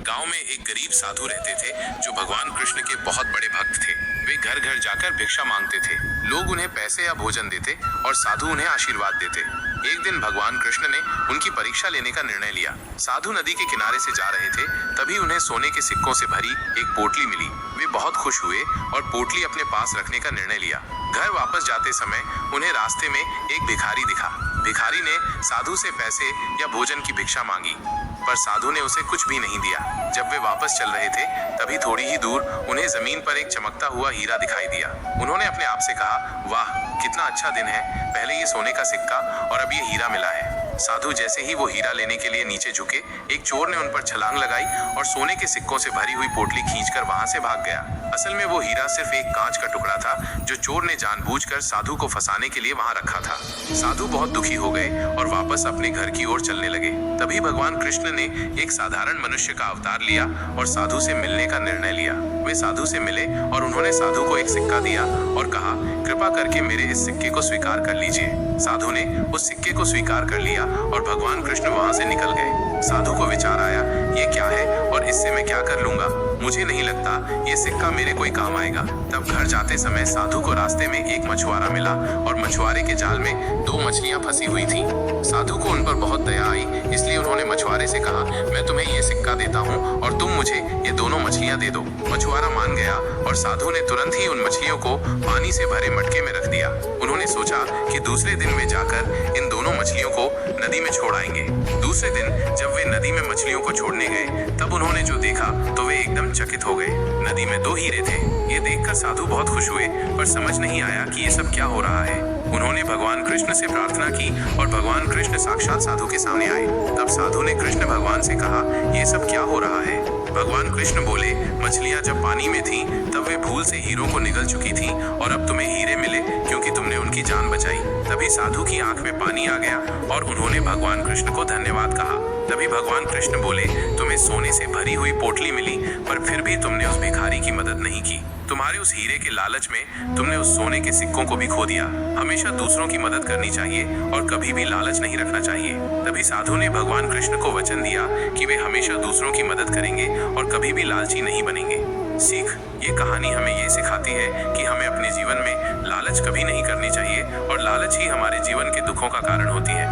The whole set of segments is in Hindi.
गांव में एक गरीब साधु रहते थे जो भगवान कृष्ण के बहुत बड़े भक्त थे। वे घर घर जाकर भिक्षा मांगते थे। लोग उन्हें पैसे या भोजन देते और साधु उन्हें आशीर्वाद देते। एक दिन भगवान कृष्ण ने उनकी परीक्षा लेने का निर्णय लिया। साधु नदी के किनारे से जा रहे थे, तभी उन्हें सोने के सिक्कों से भरी एक पोटली मिली। वे बहुत खुश हुए और पोटली अपने पास रखने का निर्णय लिया। घर वापस जाते समय उन्हें रास्ते में एक भिखारी दिखा। भिखारी ने साधु से पैसे या भोजन की भिक्षा मांगी, पर साधु ने उसे कुछ भी नहीं दिया। जब वे वापस चल रहे थे, तभी थोड़ी ही दूर उन्हें जमीन पर एक चमकता हुआ हीरा दिखाई दिया। उन्होंने अपने आप से कहा, वाह, कितना अच्छा दिन है। पहले ये सोने का सिक्का और अब ये हीरा मिला है। साधु जैसे ही वो हीरा लेने के लिए नीचे झुके, एक चोर ने उन पर छलांग लगाई और सोने के सिक्कों से भरी हुई पोटली खींचकर वहां से भाग गया। असल में वो हीरा सिर्फ एक कांच का टुकड़ा था जो चोर ने जानबूझकर साधु को फंसाने के लिए वहां रखा था। साधु बहुत दुखी हो गए और वापस अपने घर की ओर चलने लगे। तभी भगवान कृष्ण ने एक साधारण मनुष्य का अवतार लिया और साधु से मिलने का निर्णय लिया। वे साधु से मिले और उन्होंने साधु को एक सिक्का दिया और कहा, कृपा करके मेरे इस सिक्के को स्वीकार कर लीजिए। साधु ने उस सिक्के को स्वीकार कर लिया और भगवान कृष्ण वहां से निकल गए। साधु को विचार आया, ये क्या है और इससे मैं क्या कर लूंगा? मुझे नहीं लगता ये सिक्का मेरे कोई काम आएगा। तब घर जाते समय साधु को रास्ते में एक मछुआरा मिला और मछुआरे के जाल में 2 मछलियां फंसी हुई थीं। साधु को उन पर बहुत दया आई, इसलिए उन्होंने मछुआरे से कहा, मैं तुम्हें ये सिक्का देता हूँ और तुम मुझे ये दोनों मछलियां दे दो। मछुआरा मान गया और साधु ने तुरंत ही उन मछलियों को पानी से भरे मटके में रख दिया। उन्होंने सोचा कि दूसरे दिन वे जाकर इन दोनों मछलियों को नदी में छोड़ आएंगे। दूसरे दिन जब वे नदी में मछलियों को छोड़ने गए, तब उन्होंने जो देखा तो वे एकदम चकित हो गए। नदी में 2 हीरे थे। ये देखकर साधु बहुत खुश हुए, पर समझ नहीं आया कि ये सब क्या हो रहा है। उन्होंने भगवान कृष्ण से प्रार्थना की और भगवान कृष्ण साक्षात साधु के सामने आए। तब साधु ने कृष्ण भगवान से कहा, ये सब क्या हो रहा है? भगवान कृष्ण बोले, मछलियां जब पानी में थीं, तब वे भूल से हीरों को निगल चुकी थीं और अब तुम्हें हीरे मिले क्योंकि तुमने उनकी जान बचाई। तभी साधु की आंख में पानी आ गया और उन्होंने भगवान कृष्ण को धन्यवाद कहा। तभी भगवान कृष्ण बोले, तुम्हें सोने से भरी हुई पोटली मिली, पर फिर भी तुमने उस भिखारी की मदद नहीं की। तुम्हारे उस हीरे के लालच में तुमने उस सोने के सिक्कों को भी खो दिया। हमेशा दूसरों की मदद करनी चाहिए और कभी भी लालच नहीं रखना चाहिए। तभी साधु ने भगवान कृष्ण को वचन दिया कि वे हमेशा दूसरों की मदद करेंगे और कभी भी लालची नहीं बनेंगे। सीख, ये कहानी हमें ये सिखाती है कि हमें अपने जीवन में लालच कभी नहीं करनी चाहिए और लालच ही हमारे जीवन के दुखों का कारण होती है।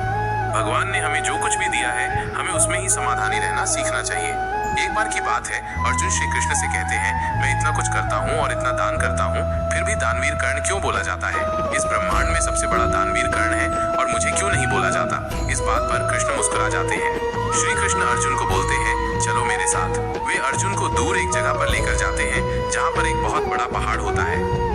भगवान ने हमें जो कुछ भी दिया है, हमें उसमें ही समाधानी रहना सीखना चाहिए। एक बार की बात है, अर्जुन श्री कृष्ण से कहते हैं, मैं इतना कुछ करता हूँ और इतना दान करता हूँ, फिर भी दानवीर कर्ण क्यों बोला जाता है? इस ब्रह्मांड में सबसे बड़ा दानवीर कर्ण है और मुझे क्यों नहीं बोला जाता? इस बात पर कृष्ण मुस्कुरा जाते हैं। श्री कृष्ण अर्जुन को बोलते हैं, चलो मेरे साथ। वे अर्जुन को दूर एक जगह पर लेकर जाते हैं जहाँ पर एक बहुत बड़ा पहाड़ होता है।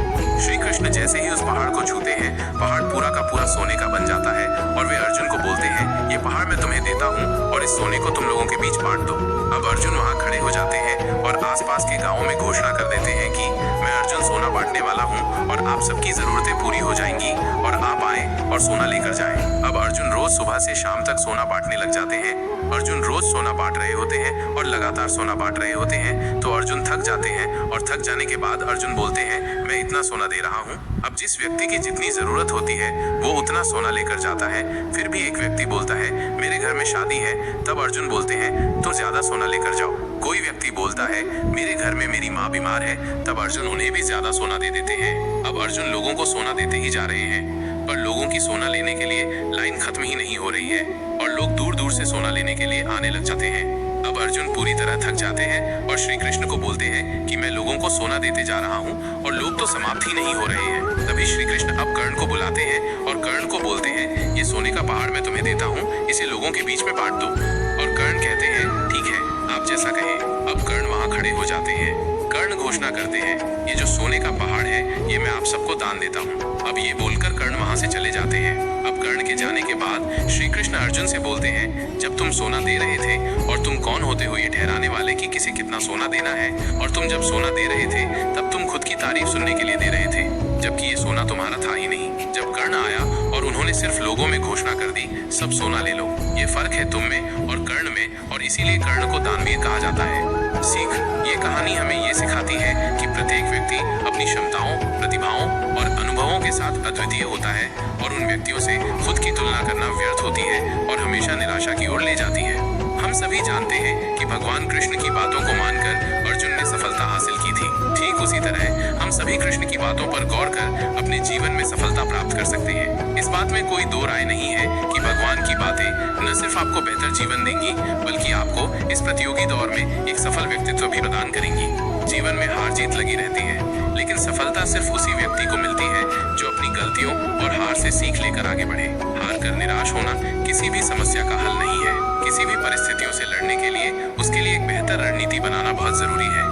श्री कृष्ण जैसे ही उस पहाड़ को छूते हैं, पहाड़ पूरा का पूरा सोने का बन जाता है और वे अर्जुन को बोलते हैं, ये पहाड़ मैं तुम्हें देता हूँ और इस सोने को तुम लोगों के बीच बांट दो। अब अर्जुन वहाँ खड़े हो जाते हैं और आसपास के गांवों में घोषणा कर देते हैं कि मैं अर्जुन सोना बांटने वाला हूँ और आप सबकी जरूरतें पूरी हो जाएंगी और आप आए और सोना लेकर जाएं। अब अर्जुन रोज सुबह से शाम तक सोना बांटने लग जाते हैं। अर्जुन रोज सोना बांट रहे होते हैं और लगातार सोना बांट रहे होते हैं, तो अर्जुन थक जाते हैं और थक जाने के बाद अर्जुन बोलते हैं, मैं इतना सोना दे रहा हूँ। अब जिस व्यक्ति की जितनी जरूरत होती है वो उतना सोना लेकर जाता है। फिर भी एक व्यक्ति बोलता है, मेरे घर में शादी है। तब अर्जुन बोलते हैं, तो ज्यादा सोना लेकर जाओ। कोई व्यक्ति बोलता है, मेरे घर में मेरी माँ बीमार है। तब अर्जुन उन्हें भी ज्यादा सोना दे देते हैं। अब अर्जुन लोगों को सोना देते ही जा रहे हैं, पर लोगों की सोना लेने के लिए लाइन खत्म ही नहीं हो रही है और लोग दूर दूर से सोना लेने के लिए आने लग जाते हैं। अब अर्जुन पूरी तरह थक जाते हैं और श्री कृष्ण को बोलते हैं कि मैं लोगों को सोना देते जा रहा हूँ और लोग तो समाप्त ही नहीं हो रहे हैं। तभी श्री कृष्ण अब कर्ण को बुलाते हैं और कर्ण को बोलते हैं, ये सोने का पहाड़ मैं तुम्हें देता हूँ, इसे लोगों के बीच में बांट दो। और कर्ण कहते हैं, ठीक है, आप जैसा कहें। अब कर्ण वहाँ खड़े हो जाते हैं। कर्ण घोषणा करते हैं, ये जो सोने का पहाड़ है, ये मैं आप सबको दान देता हूँ। अब ये बोलकर कर्ण वहाँ से चले जाते हैं। अब कर्ण के जाने के बाद श्री कृष्ण अर्जुन से बोलते हैं, जब तुम सोना दे रहे थे और तुम कौन होते हो ये ठहराने वाले कि किसे कितना सोना देना है, और तुम जब सोना दे रहे थे तब तुम खुद की तारीफ सुनने के लिए दे रहे थे, जबकि ये सोना तुम्हारा था ही नहीं। जब कर्ण आया और उन्होंने सिर्फ लोगों में घोषणा कर दी, सब सोना ले लो। ये फर्क है तुम में और कर्ण में, और इसीलिए कर्ण को दानवीर कहा जाता है। सीख, ये कहानी हमें ये सिखाती है कि प्रत्येक व्यक्ति अपनी क्षमताओं, प्रतिभाओं और अनुभवों के साथ अद्वितीय होता है और उन व्यक्तियों से खुद की तुलना करना व्यर्थ होती है और हमेशा निराशा की ओर ले जाती है। हम सभी जानते हैं कि भगवान कृष्ण की बातों को मानकर अर्जुन ने सफलता हासिल की थी। ठीक उसी तरह हम सभी कृष्ण की बातों पर गौर कर अपने जीवन में सफलता प्राप्त कर सकते हैं। इस बात में कोई दो राय नहीं है कि भगवान की बातें न सिर्फ आपको बेहतर जीवन देंगी, बल्कि आपको इस प्रतियोगी दौर में एक सफल व्यक्तित्व भी प्रदान करेंगी। जीवन में हार जीत लगी रहती है, लेकिन सफलता सिर्फ उसी व्यक्ति को मिलती है जो अपनी गलतियों और हार से सीख लेकर आगे बढ़े। हार कर निराश होना किसी भी समस्या का हल नहीं है। किसी भी परिस्थितियों से लड़ने के लिए उसके लिए एक बेहतर रणनीति बनाना बहुत जरूरी है।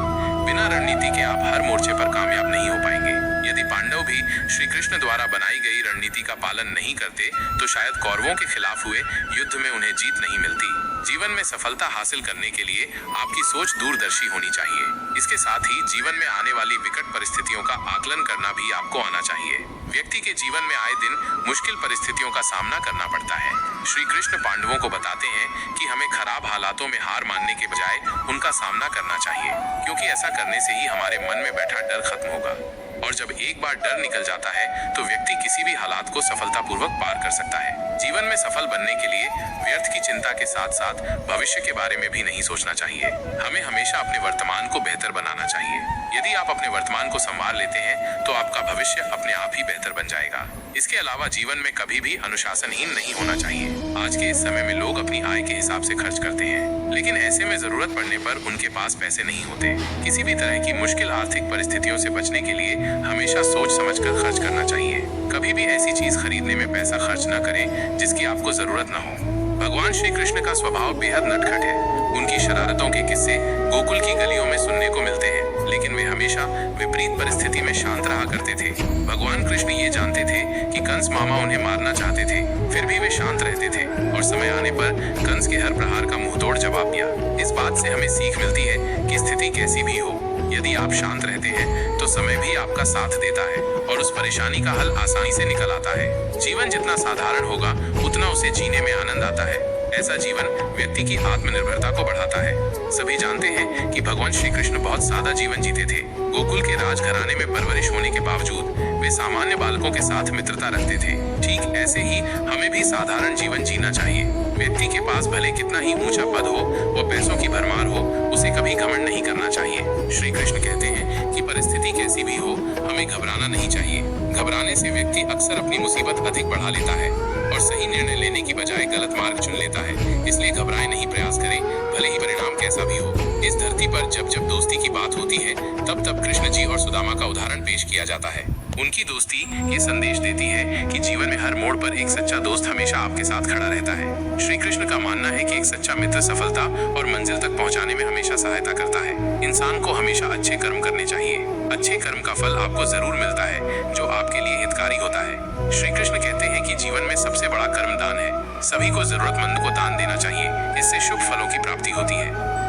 बिना रणनीति के आप हर मोर्चे पर कामयाब नहीं हो पाएंगे। यदि पांडव भी श्री कृष्ण द्वारा बनाई गई रणनीति का पालन नहीं करते तो शायद कौरवों के खिलाफ हुए युद्ध में उन्हें जीत नहीं मिलती। जीवन में सफलता हासिल करने के लिए आपकी सोच दूरदर्शी होनी चाहिए। इसके साथ ही जीवन में आने वाली विकट परिस्थितियों का आकलन करना भी आपको आना चाहिए। व्यक्ति के जीवन में आए दिन मुश्किल परिस्थितियों का सामना करना पड़ता है। श्री कृष्ण पांडवों को बताते हैं कि हमें खराब हालातों में हार मानने के बजाय उनका सामना करना चाहिए, क्योंकि ऐसा करने से ही हमारे मन में बैठा डर खत्म होगा। और जब एक बार डर निकल जाता है तो व्यक्ति किसी भी हालात को सफलतापूर्वक पार कर सकता है। जीवन में सफल बनने के लिए व्यर्थ की चिंता के साथ साथ भविष्य के बारे में भी नहीं सोचना चाहिए। हमें हमेशा अपने वर्तमान को बेहतर बनाना चाहिए। यदि आप अपने वर्तमान को संभाल लेते हैं तो आपका भविष्य अपने आप ही बेहतर बन जाएगा। इसके अलावा जीवन में कभी भी अनुशासनहीन नहीं होना चाहिए। आज के इस समय में लोग अपनी आय के हिसाब से खर्च करते हैं, लेकिन ऐसे में जरूरत पड़ने पर उनके पास पैसे नहीं होते। किसी भी तरह की मुश्किल आर्थिक परिस्थितियों से बचने के लिए हमेशा सोच समझकर खर्च करना चाहिए। कभी भी ऐसी चीज खरीदने में पैसा खर्च न करें जिसकी आपको जरूरत न हो। भगवान श्री कृष्ण का स्वभाव बेहद नटखट है। उनकी शरारतों के किस्से गोकुल की गलियों में सुनने को मिलते हैं, लेकिन वे हमेशा विपरीत परिस्थिति में शांत रहा करते थे। भगवान कृष्ण ये जानते थे कि कंस मामा उन्हें मारना चाहते थे, फिर भी वे शांत रहते थे और समय आने पर कंस के हर प्रहार का मुंहतोड़ जवाब दिया। इस बात से हमें सीख मिलती है कि स्थिति कैसी भी हो, यदि आप शांत रहते हैं तो समय भी आपका साथ देता है और उस परेशानी का हल आसानी से निकल आता है। जीवन जितना साधारण होगा उतना उसे जीने में आनंद आता है। ऐसा जीवन व्यक्ति की आत्मनिर्भरता को बढ़ाता है। सभी जानते हैं कि भगवान श्री कृष्ण बहुत सादा जीवन जीते थे। गोकुल के राजघराने में परवरिश होने के बावजूद वे सामान्य बालकों के साथ मित्रता रखते थे। ठीक ऐसे ही हमें भी साधारण जीवन जीना चाहिए। व्यक्ति के पास भले कितना ही ऊंचा पद हो, वो पैसों की भरमार हो, उसे कभी घमंड नहीं करना चाहिए। श्री कृष्ण कहते हैं कि परिस्थिति कैसी भी हो, हमें घबराना नहीं चाहिए। घबराने से व्यक्ति अक्सर अपनी मुसीबत अधिक बढ़ा लेता है और सही निर्णय लेने की बजाय गलत मार्ग चुन लेता है। इसलिए घबराए नहीं, प्रयास करें, भले ही परिणाम कैसा भी हो। इस धरती पर जब जब दोस्ती की बात होती है तब तब कृष्ण जी और सुदामा का उदाहरण पेश किया जाता है। उनकी दोस्ती ये संदेश देती है कि जीवन में हर मोड़ पर एक सच्चा दोस्त हमेशा आपके साथ खड़ा रहता है। श्री कृष्ण का मानना है कि एक सच्चा मित्र सफलता और मंजिल तक पहुंचाने में हमेशा सहायता करता है। इंसान को हमेशा अच्छे कर्म करने चाहिए। अच्छे कर्म का फल आपको जरूर मिलता है जो आपके लिए हितकारी होता है। श्री कृष्ण कहते हैं कि जीवन में सबसे बड़ा कर्म दान है। सभी को जरूरतमंद को दान देना चाहिए, इससे शुभ फलों की प्राप्ति होती है।